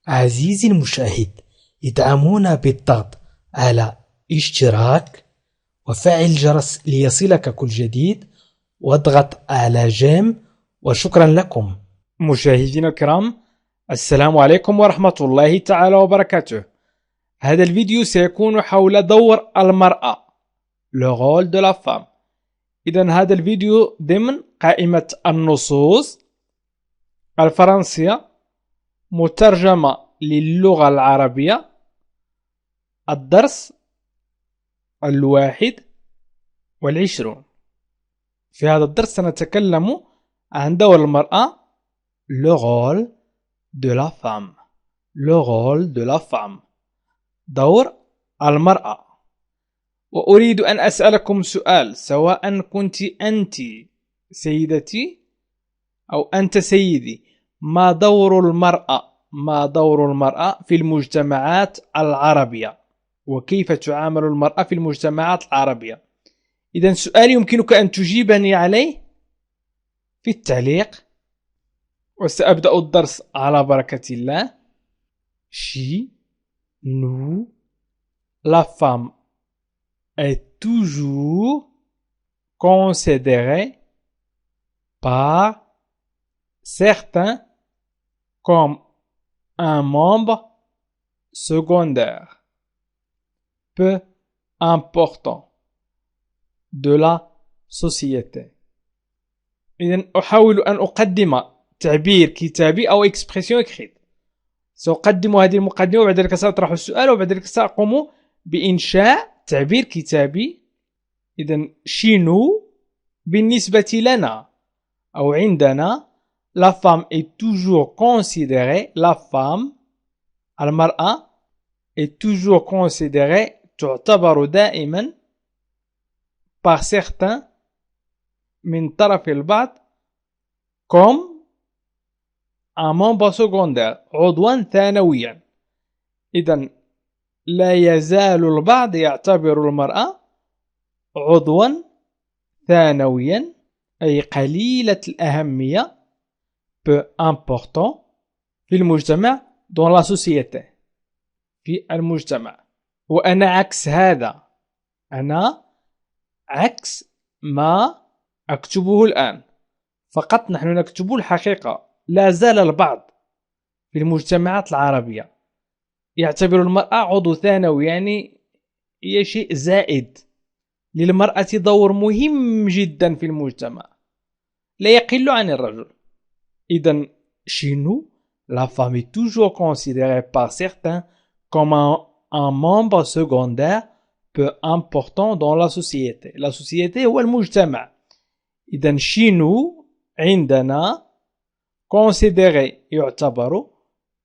عزيزي المشاهد، ادعمونا بالضغط على اشتراك وفعل الجرس ليصلك كل جديد واضغط على جيم، وشكرا لكم. مشاهدينا الكرام، السلام عليكم ورحمة الله تعالى وبركاته. هذا الفيديو سيكون حول دور المرأة، le rôle de la femme. إذن هذا الفيديو ضمن قائمة النصوص الفرنسية مترجمة للغة العربية، الدرس 21. في هذا الدرس سنتكلم عن دور المرأة، le rôle de la femme. le rôle de la femme، دور المرأة. وأريد أن أسألكم سؤال، سواء كنت أنت سيدتي أو أنت سيدي، ما دور المرأة في المجتمعات العربية؟ وكيف تعامل المرأة في المجتمعات العربية؟ إذن سؤال يمكنك أن تجيبني عليه في التعليق. وسأبدأ الدرس على بركة الله. Chez nous, la femme est toujours considérée par certains comme un membre secondaire peu important de la société. إذن أحاول أن أقدم تعبير كتابي أو expression écrite. سأقدم هذه المقدمة وبعد ذلك سأطرح السؤال وبعد ذلك سأقوم بإنشاء تعبير كتابي. إذن شينو بالنسبة لنا أو عندنا، la femme est toujours considérée، la femme المرأة est toujours considérée تعتبر دائما par certains من طرف البعض comme un membre secondaire عضوا ثانويا. إذن لا يزال البعض يعتبر المرأة عضوا ثانويا، أي قليلة الأهمية peu important في المجتمع dans la société، في المجتمع. وأنا عكس هذا، أنا عكس ما أكتبه الآن، فقط نحن نكتب الحقيقة. لا زال البعض في المجتمعات العربية يعتبر المرأة عضو ثانوي، يعني هي شيء زائد. للمرأة دور مهم جدا في المجتمع لا يقل عن الرجل. إذن chez nous, la femme est toujours considérée par certains comme un membre secondaire peu important dans la société. La société هو المجتمع. إذن chez nous عندنا considéré يعتبر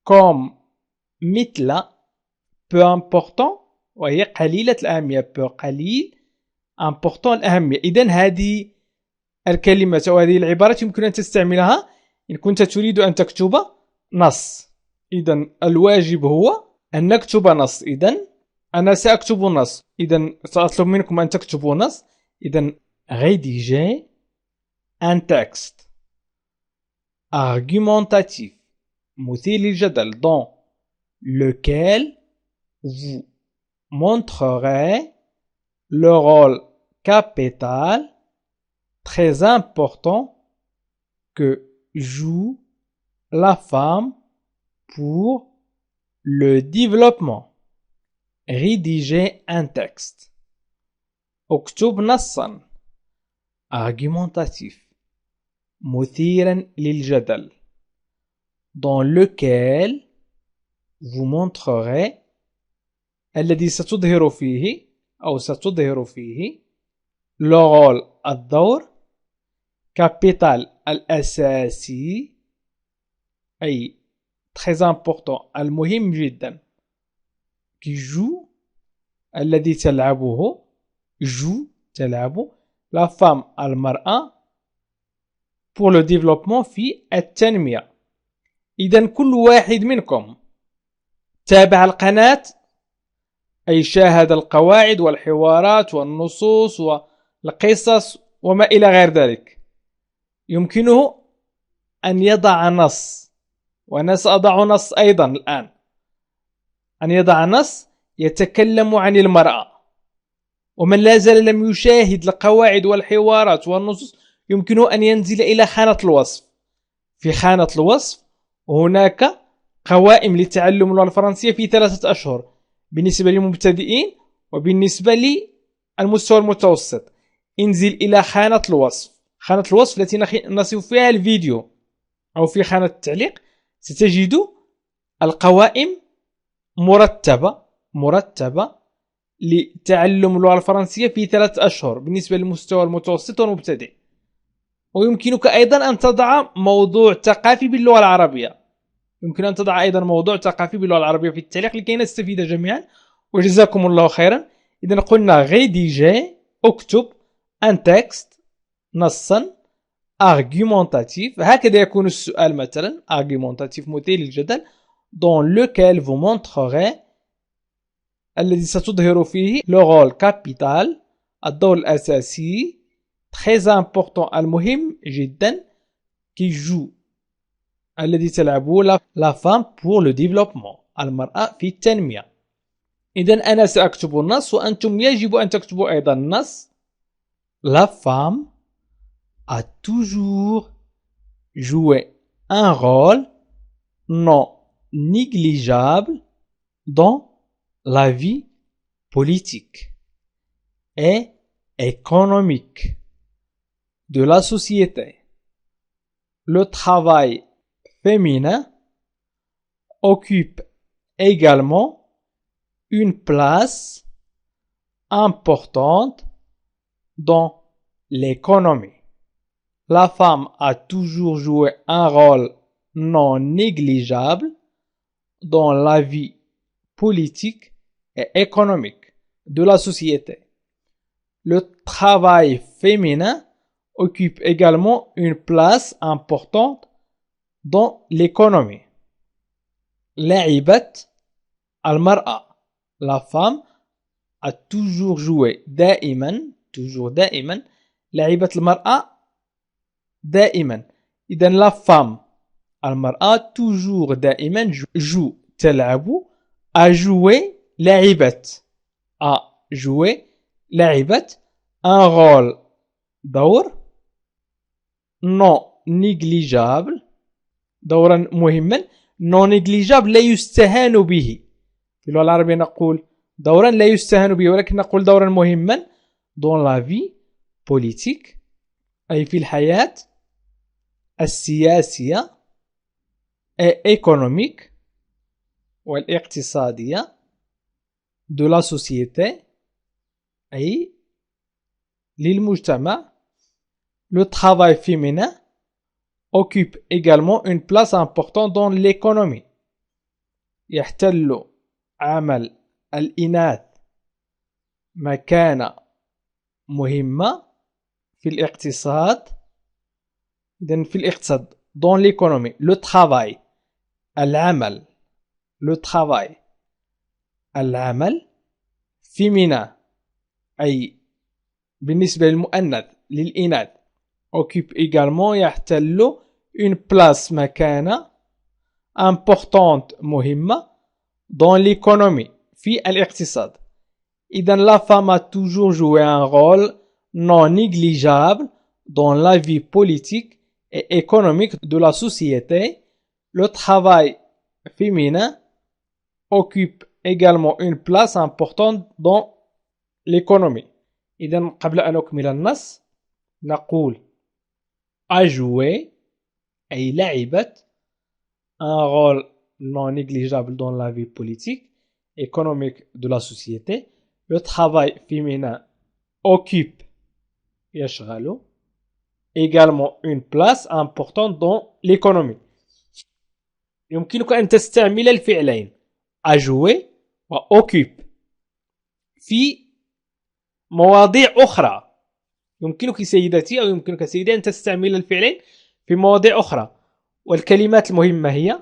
comme مثل peu important وهي قليلة الأهمية، peu قليل، important الأهمية. إذن هذه الكلمة أو هذه العبارة يمكن أن تستعملها إن كنت تريد أن تكتب نص. إذن الواجب هو أن نكتب نص. إذن أنا سأكتب نص، إذن سأطلب منكم أن تكتبوا نص. إذن rédiger un texte argumentatif مثير للجدل dans lequel vous montrerez le rôle capital très important que joue la femme pour le développement. Rédiger un texte. اكتب نصا argumentatif مثيرا للجدل dans lequel vous montrerez الذي ستظهر فيه أو ستظهر فيه le rôle الدور capital الأساسي، أي très important المهم جدا، qui joue الذي تلعبه، joue تلعب، la femme المرأة pour le développement في التنمية. إذن كل واحد منكم تابع القناة، أي شاهد القواعد والحوارات والنصوص والقصص وما إلى غير ذلك، يمكنه أن يضع نص، وأنا سأضع نص أيضا الآن. أن يضع نص يتكلم عن المرأة. ومن لا زال لم يشاهد القواعد والحوارات والنصوص يمكنه أن ينزل إلى خانة الوصف. في خانة الوصف هناك قوائم لتعلم اللغة الفرنسية في 3 أشهر بالنسبة للمبتدئين وبالنسبة للمستوى المتوسط. انزل إلى خانة الوصف، خانة الوصف التي نصف فيها الفيديو، أو في خانة التعليق ستجد القوائم مرتبة لتعلم اللغة الفرنسية في 3 أشهر بالنسبة للمستوى المتوسط والمبتدئ. ويمكنك أيضا أن تضع موضوع ثقافي باللغة العربية، يمكن أن تضع أيضا موضوع ثقافي باللغة العربية في التعليق لكي نستفيد جميعا. وجزاكم الله خيرا. إذا قلنا غيديجي، اكتب ان تكست، نصا argumentatif، هكذا يكون السؤال مثلا argumentatif مثير للجدل، dans lequel vous montrerez، الذي ستظهر فيه le rôle capital، الدور الأساسي très important، المهم جدا، qui joue، الذي تلعبه la femme pour le développement، المرأة في التنمية. إذن أنا سأكتب النص وأنتم يجب أن تكتبوا أيضا النص. La femme a toujours joué un rôle non négligeable dans la vie politique et économique de la société. Le travail féminin occupe également une place importante dans l'économie. La femme a toujours joué un rôle non négligeable dans la vie politique et économique de la société. Le travail féminin occupe également une place importante dans l'économie. لعبت المرأة. La femme a toujours joué دائما لعبت المرأة دائما. إذا la femme المرأة toujours دائما joue تلعب، a joué لعبت، a joué لعبت، un rôle دور، non négligeable دورا مهما، non négligeable لا يستهان به. في اللغة العربية نقول دورا لا يستهان به، ولكن نقول دورا مهما dans la vie politique، أي في الحياة السياسية، et économique والاقتصادية de la société، أي للمجتمع. Le travail féminin occupe également une place importante dans l'économie. يحتل عمل الإناث مكانة مهمة في الاقتصاد. إذن في الاقتصاد dans l'économie. Le travail العمل، le travail العمل، féminin أي بالنسبة للمؤنث للإناث، occupe également يحتل une place مكانة importante مهمة dans l'économie في الاقتصاد. إذن la femme a toujours joué un rôle non négligeable dans la vie politique et économique de la société. Le travail féminin occupe également une place importante dans l'économie. إذن قبل أن أكمل النص نقول a joué أي لعبت un rôle non négligeable dans la vie politique économique de la société. Le travail féminin occupe يشغل également une place importante dans l'économie. يمكنك أن تستعمل الفعلين a joué و occupe في مواضيع أخرى. يمكنك سيدتي أو يمكنك سيدي أن تستعمل الفعلين في مواضيع أخرى. والكلمات المهمة هي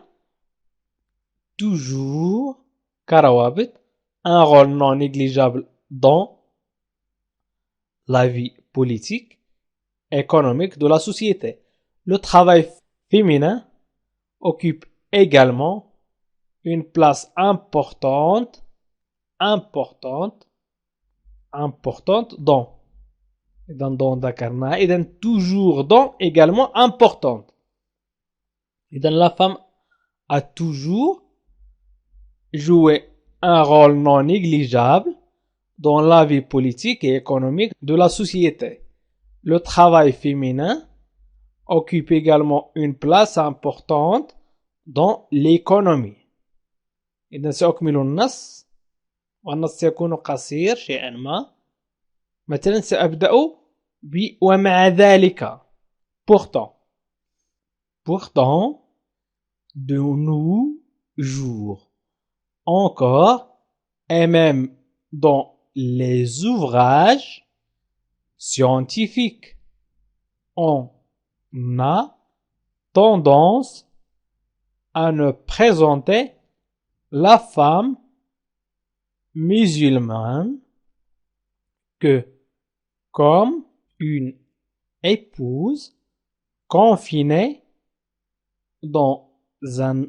toujours كروابط، un rôle non négligeable dans la vie politique économique de la société. Le travail féminin occupe également une place importante dans. Dans ذكرناها. إذن toujours dans également importante. إذن la femme a toujours joué un rôle non négligeable dans la vie politique et économique de la société. Le travail féminin occupe également une place importante dans l'économie. إذن سأكمل النص والنص سيكون قصير شيئا ما. مثلا سأبدأ ومع ذلك pourtant de nos jours encore et même dans les ouvrages scientifiques on a tendance à ne présenter la femme musulmane que comme une épouse confinée dans un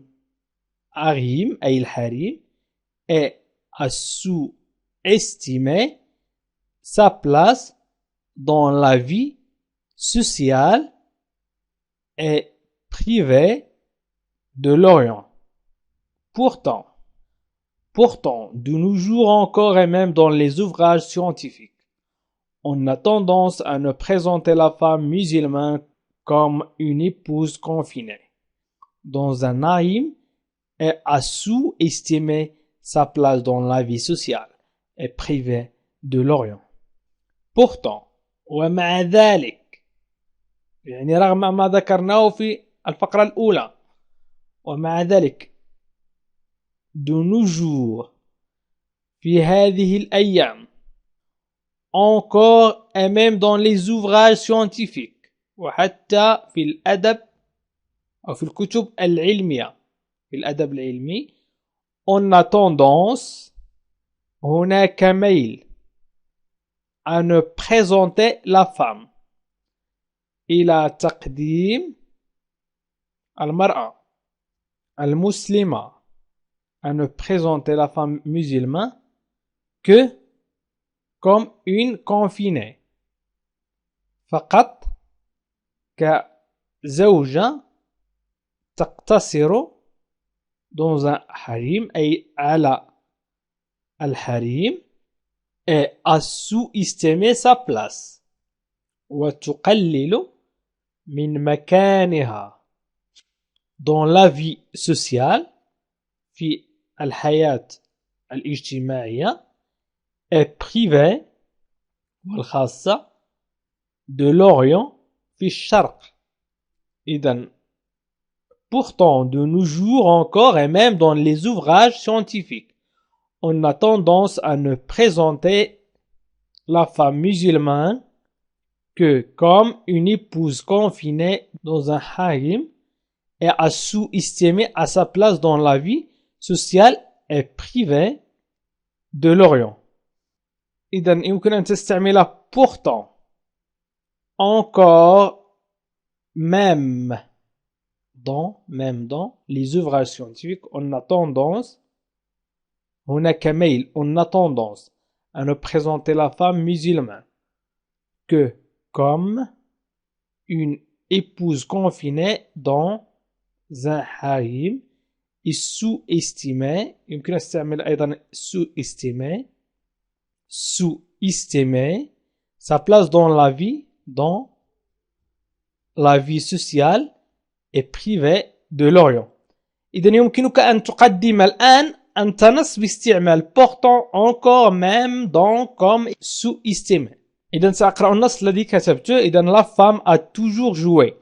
harim, أي الحريم, et à sous-estimer sa place dans la vie sociale et privée de l'Orient. Pourtant, de nos jours encore et même dans les ouvrages scientifiques, on a tendance à ne présenter la femme musulmane comme une épouse confinée dans un harim et à sous-estimer sa place dans la vie sociale et privée de l'Orient. Pourtant, ومع ذلك يعني رغم ما ذكرناه في الفقرة الأولى ومع ذلك de nos jours في هذه الأيام encore et même dans les ouvrages scientifiques وحتى في الأدب أو في الكتب العلمية في الأدب العلمي on a tendance هناك ميل à ne présenter la femme إلى تقديم المرأة المسلمة à ne présenter la femme musulmane que comme une confinée فقط كزوجة تقتصر dans un harim أي على الحريم et à sous-estimer sa place وتقلل من مكانها dans la vie sociale في الحياة الاجتماعية et privée والخاصة de l'Orient في الشرق. إذن pourtant de nos jours encore et même dans les ouvrages scientifiques on a tendance à ne présenter la femme musulmane que comme une épouse confinée dans un harim et à sous-estimer à sa place dans la vie sociale et privée de l'Orient. إذن يمكن أن تستعمل pourtant encore même dans les ouvrages scientifiques on a tendance هناك ميل on a tendance à ne présenter la femme musulmane que comme une épouse confinée dans un harim et sous-estimer يمكن استعمل أيضا sous-estimer sa place dans la vie sociale et privée de l'Orient. إذن يمكنك أن تقدم الآن أنت نص باستعمال pourtant encore même dans comme sous-estimer. إذن سأقرأ النص الذي كتبته. إذن la femme a toujours joué.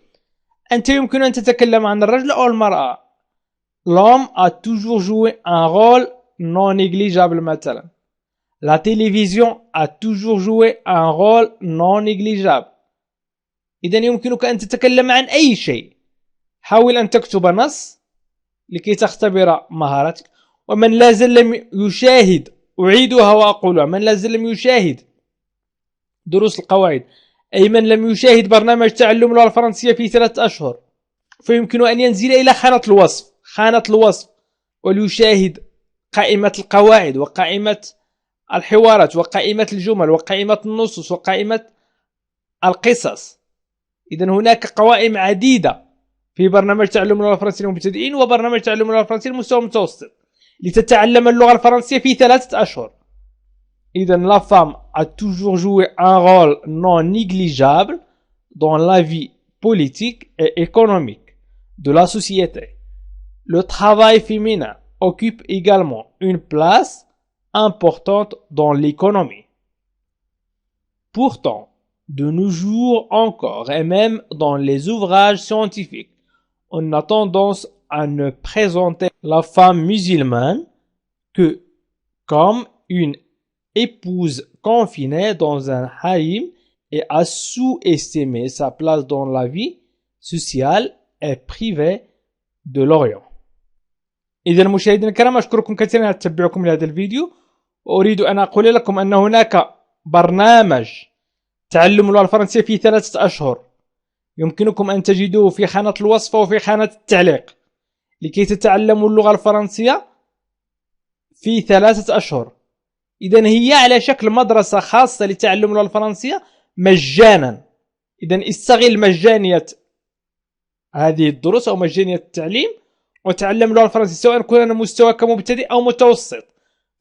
أنت يمكن أن تتكلم عن الرجل أو المرأة. L'homme a toujours joué un rôle non négligeable مثلا. La télévision a toujours joué un rôle non négligeable. إذن يمكنك أن تتكلم عن أي شيء. حاول أن تكتب نص لكي تختبر مهارتك. ومن لا زال لم يشاهد أعيدها وأقولها من لا زال لم يشاهد دروس القواعد أي من لم يشاهد برنامج تعلم اللغة الفرنسية في 3 أشهر فيمكن أن ينزل إلى خانة الوصف وليشاهد قائمة القواعد وقائمة الحوارات وقائمة الجمل وقائمة النصوص وقائمة القصص. إذن هناك قوائم عديدة في برنامج تعلم اللغة الفرنسية للمبتدئين وبرنامج تعلم اللغة الفرنسية للمستوى المتوسط لتتعلم اللغة الفرنسية في 3 أشهر. إذن la femme a toujours joué un rôle non négligeable dans la vie politique et économique de la société. Le travail féminin occupe également une place importante dans l'économie. Pourtant, de nos jours encore, et même dans les ouvrages scientifiques, on a tendance à ne présenter la femme musulmane que comme une épouse confinée dans un harim et à sous-estimer sa place dans la vie sociale et privée de l'Orient. إذا المشاهدين الكرام، أشكركم كثيرا على تتبعكم لهذا الفيديو، وأريد أن أقول لكم أن هناك برنامج تعلم اللغة الفرنسية في 3 أشهر يمكنكم أن تجدوه في خانة الوصف وفي خانة التعليق لكي تتعلموا اللغة الفرنسية في 3 أشهر. إذن هي على شكل مدرسة خاصة لتعلم اللغة الفرنسية مجانا. إذن استغل مجانية هذه الدروس أو مجانية التعليم وتعلم اللغة الفرنسية، سواء كنا مستواك مبتدئ أو متوسط.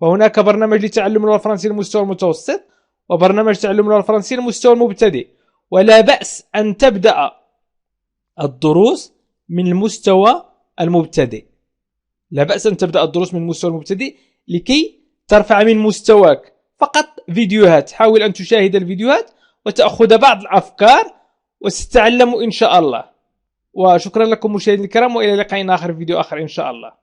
فهناك برنامج لتعلم اللغة الفرنسية للمستوى المتوسط وبرنامج تعلم اللغة الفرنسية للمستوى المبتدئ، ولا بأس أن تبدأ الدروس من المستوى المبتدئ. لا بأس أن تبدأ الدروس من المستوى المبتدئ لكي ترفع من مستواك. فقط فيديوهات، حاول أن تشاهد الفيديوهات وتأخذ بعض الأفكار وستتعلم إن شاء الله. وشكرا لكم مشاهدينا الكرام، وإلى لقاء آخر في فيديو آخر إن شاء الله.